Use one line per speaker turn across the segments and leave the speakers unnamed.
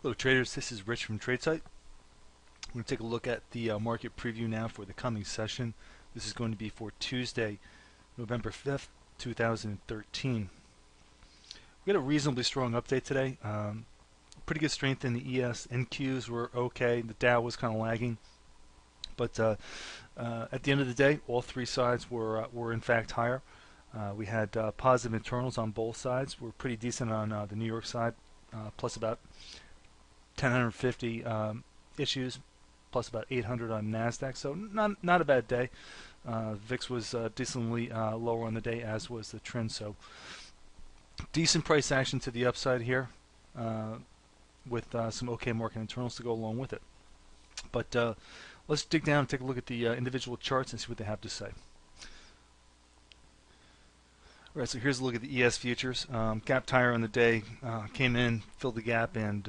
Hello traders, this is Rich from Tradesight. We're going to take a look at the market preview now for the coming session. This is going to be for Tuesday, November 5th, 2013. We had a reasonably strong update today. Pretty good strength in the ES. NQs were okay. The Dow was kind of lagging. But at the end of the day, all three sides were in fact higher. We had positive internals on both sides. We're pretty decent on the New York side, plus about 1,050 issues, plus about 800 on NASDAQ, so not a bad day. VIX was decently lower on the day, as was the trend, so decent price action to the upside here, with some okay market internals to go along with it. But let's dig down and take a look at the individual charts and see what they have to say. All right, so here's a look at the ES futures. Gap higher on the day, came in, filled the gap, and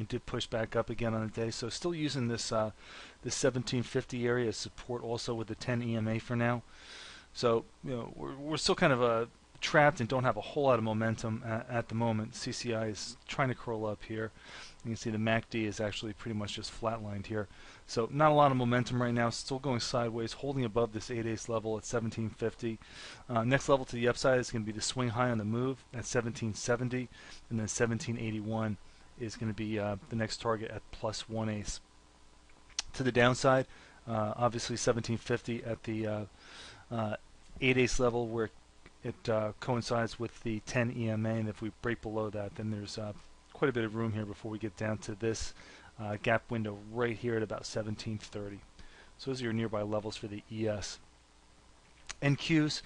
did push back up again on the day. So still using this 1750 area as support, also with the 10 EMA for now. So we're still kind of trapped and don't have a whole lot of momentum at the moment. CCI is trying to curl up here. You can see the MACD is actually pretty much just flatlined here. So not a lot of momentum right now, still going sideways, holding above this 8-ace level at 1750. Next level to the upside is going to be the swing high on the move at 1770, and then 1781 is going to be the next target at plus 1 ace. To the downside, obviously 1750 at the 8-ace level, where it coincides with the 10 EMA, and if we break below that, then there's quite a bit of room here before we get down to this gap window right here at about 1730. So those are your nearby levels for the ES. NQs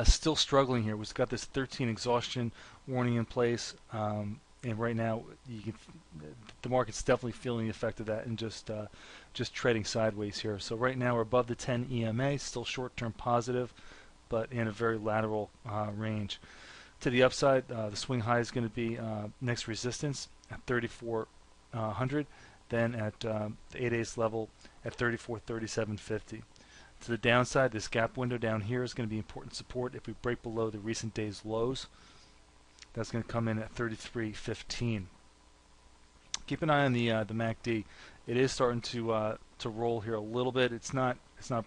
still struggling here. We've got this 13 exhaustion warning in place, and right now the market's definitely feeling the effect of that and just treading sideways here. So right now we're above the 10 EMA, still short-term positive, but in a very lateral range. To the upside, the swing high is going to be next resistance at 3400, then at the 8-ace level at 3437.50. To the downside, this gap window down here is going to be important support if we break below the recent day's lows. That's going to come in at 33.15. Keep an eye on the MACD. It is starting to roll here a little bit. It's not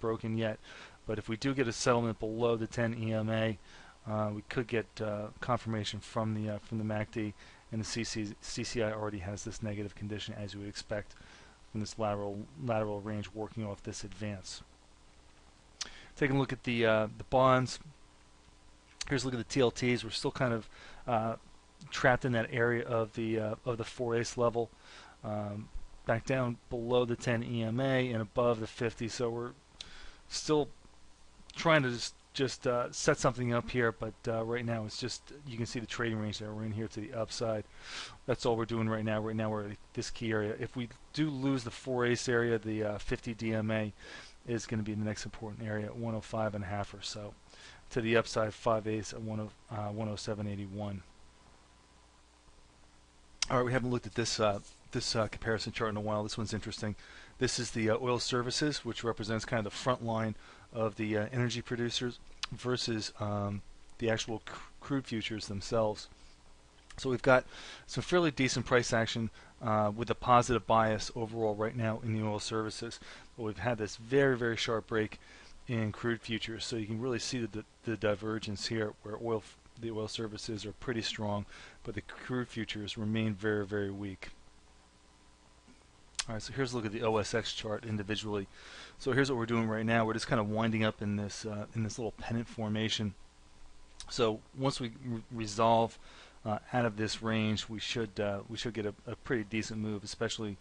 broken yet, but if we do get a settlement below the 10 EMA, we could get confirmation from the MACD, and the CCI already has this negative condition, as you would expect from this lateral range working off this advance. Taking a look at the bonds. Here's a look at the TLTs. We're still kind of trapped in that area of the 4-ace level, back down below the 10 EMA and above the 50. So we're still trying to just set something up here, but right now it's just, you can see the trading range that we're in here to the upside. That's all we're doing right now. Right now we're at this key area. If we do lose the 4-ace area, the 50 DMA is going to be the next important area at 105.5 or so. To the upside, 5-ace at 107.81. All right, we haven't looked at this comparison chart in a while. This one's interesting. This is the oil services, which represents kind of the front line of the energy producers versus the actual crude futures themselves. So we've got some fairly decent price action with a positive bias overall right now in the oil services. But we've had this very, very sharp break in crude futures. So you can really see the divergence here, where the oil services are pretty strong, but the crude futures remain very, very weak. All right, so here's a look at the OSX chart individually. So here's what we're doing right now. We're just kind of winding up in this little pennant formation. So once we resolve out of this range, we should get a pretty decent move, especially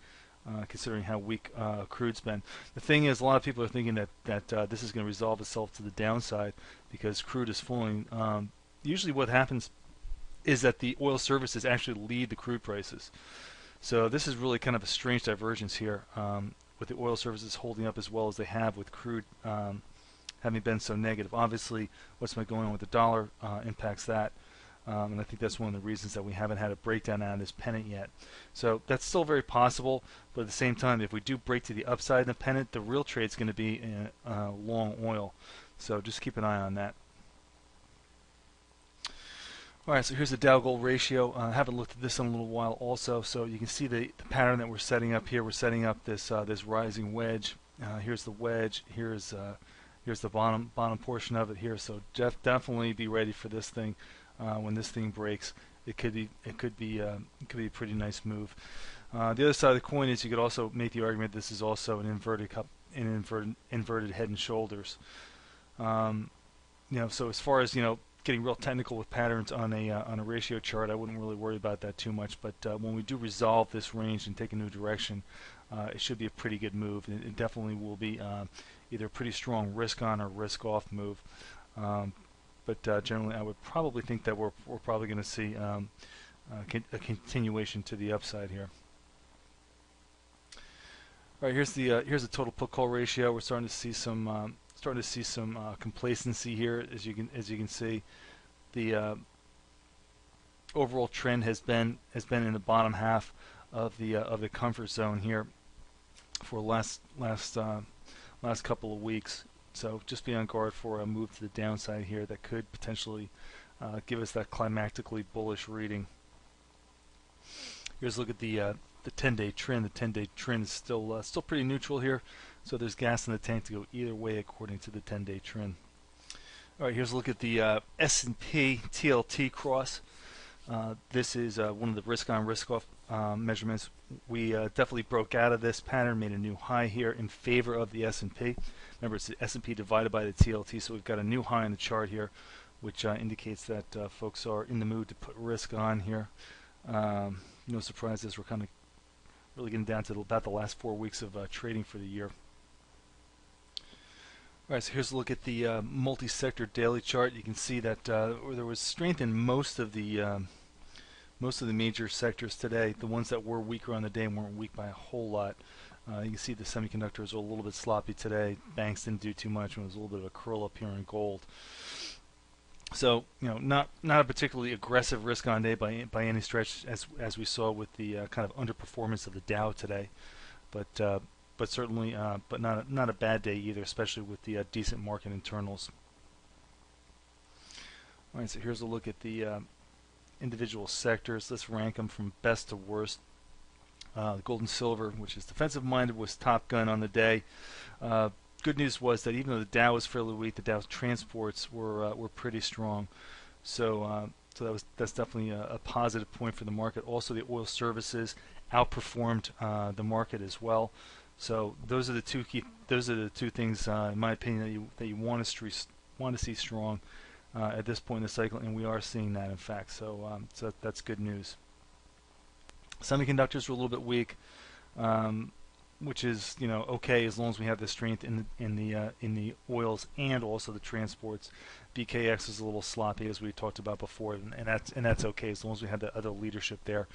considering how weak crude's been. The thing is, a lot of people are thinking that this is going to resolve itself to the downside because crude is falling. Usually what happens is that the oil services actually lead the crude prices. So this is really kind of a strange divergence here, with the oil services holding up as well as they have, with crude having been so negative. Obviously, what's been going on with the dollar impacts that, and I think that's one of the reasons that we haven't had a breakdown out of this pennant yet. So that's still very possible, but at the same time, if we do break to the upside in the pennant, the real trade is going to be in long oil. So just keep an eye on that. Alright, so here's the Dow Gold ratio. I haven't looked at this in a little while also, so you can see the pattern that we're setting up here. We're setting up this this rising wedge. Here's the wedge. Here's the bottom portion of it here. So definitely be ready for this thing when this thing breaks. It could be a pretty nice move. The other side of the coin is you could also make the argument this is also an inverted inverted head and shoulders. So as far as getting real technical with patterns on a ratio chart, I wouldn't really worry about that too much. But when we do resolve this range and take a new direction, it should be a pretty good move. It definitely will be either a pretty strong risk on or risk off move. But generally, I would probably think that we're probably going to see a continuation to the upside here. All right, here's the total put call ratio. We're starting to see some complacency here, as you can see. The overall trend has been in the bottom half of the comfort zone here for last couple of weeks. So just be on guard for a move to the downside here that could potentially give us that climactically bullish reading. Here's a look at the 10-day trend. The 10-day trend is still pretty neutral here, so there's gas in the tank to go either way according to the 10-day trend. All right, here's a look at the S&P TLT cross. This is one of the risk on risk off measurements. We definitely broke out of this pattern, made a new high here in favor of the S&P. Remember, it's the S&P divided by the TLT, so we've got a new high in the chart here, which indicates that folks are in the mood to put risk on here. No surprises. We're kind of really getting down to about the last 4 weeks of trading for the year. All right, so here's a look at the multi-sector daily chart. You can see that there was strength in most of the major sectors today. The ones that were weaker on the day weren't weak by a whole lot. You can see the semiconductors are a little bit sloppy today. Banks didn't do too much, and it was a little bit of a curl up here in gold. So not a particularly aggressive risk on day by any stretch, as we saw with the kind of underperformance of the Dow today, but certainly but not a bad day either, especially with the decent market internals. All right, so here's a look at the individual sectors. Let's rank them from best to worst. Gold and silver, which is defensive minded, was top gun on the day. Good news was that even though the Dow was fairly weak, the Dow's transports were pretty strong. So that's definitely a positive point for the market. Also, the oil services outperformed the market as well. So those are the two things, in my opinion, that you want to see strong at this point in the cycle, and we are seeing that, in fact. So that's good news. Semiconductors were a little bit weak, which is okay as long as we have the strength in the oils and also the transports. BKX is a little sloppy, as we talked about before, and that's okay as long as we have the other leadership there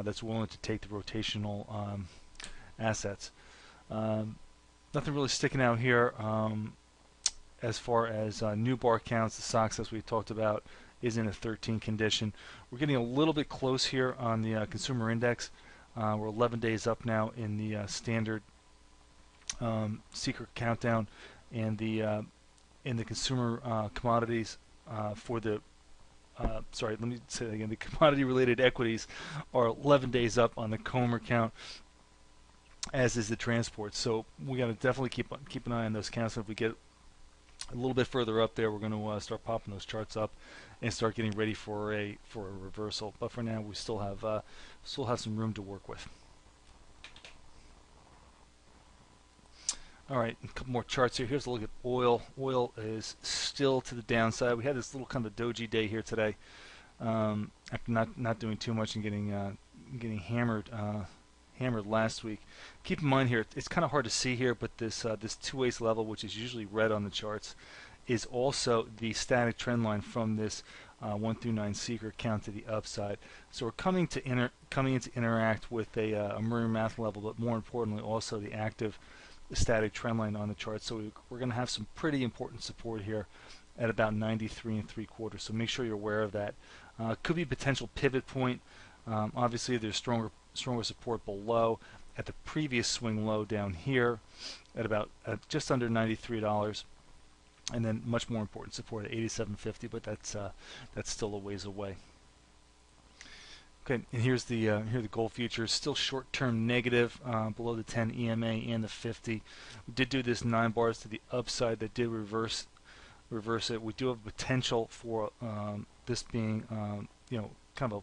that's willing to take the rotational assets. Nothing really sticking out here as far as new bar counts. The SOX, as we talked about, is in a 13 condition. We're getting a little bit close here on the consumer index. We're 11 days up now in the standard secret countdown, and in the consumer commodities for the sorry, let me say that again. The commodity-related equities are 11 days up on the Comer count, as is the transport. So we got to definitely keep an eye on those counts. And if we get a little bit further up there, we're going to start popping those charts up and start getting ready for a reversal. But for now, we still have some room to work with. All right, a couple more charts here. Here's a look at oil. Oil is still to the downside. We had this little kind of doji day here today, after not doing too much and getting hammered last week. Keep in mind here, it's kind of hard to see here, but this 2-8 level, which is usually red on the charts, is also the static trend line from this 1 through 9 secret count to the upside. So we're coming to interact with a Murray math level, but more importantly, also the active static trend line on the chart. So we're going to have some pretty important support here at about 93 3/4. So make sure you're aware of that. Could be a potential pivot point. Obviously, there's stronger support below at the previous swing low down here at about just under $93. and then much more important support at 87.50, but that's still a ways away. Okay, and here's the gold futures, still short-term negative, below the 10 EMA and the 50. We did do this 9 bars to the upside that did reverse it. We do have potential for this being kind of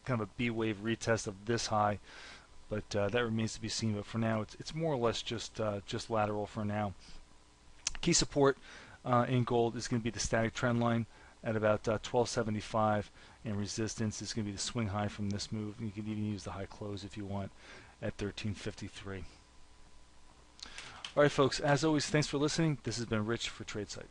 a B wave retest of this high, but that remains to be seen. But for now, it's more or less just lateral for now. Key support in gold is going to be the static trend line at about 1275, and resistance is going to be the swing high from this move. And you can even use the high close if you want at 1353. All right, folks. As always, thanks for listening. This has been Rich for Tradesight.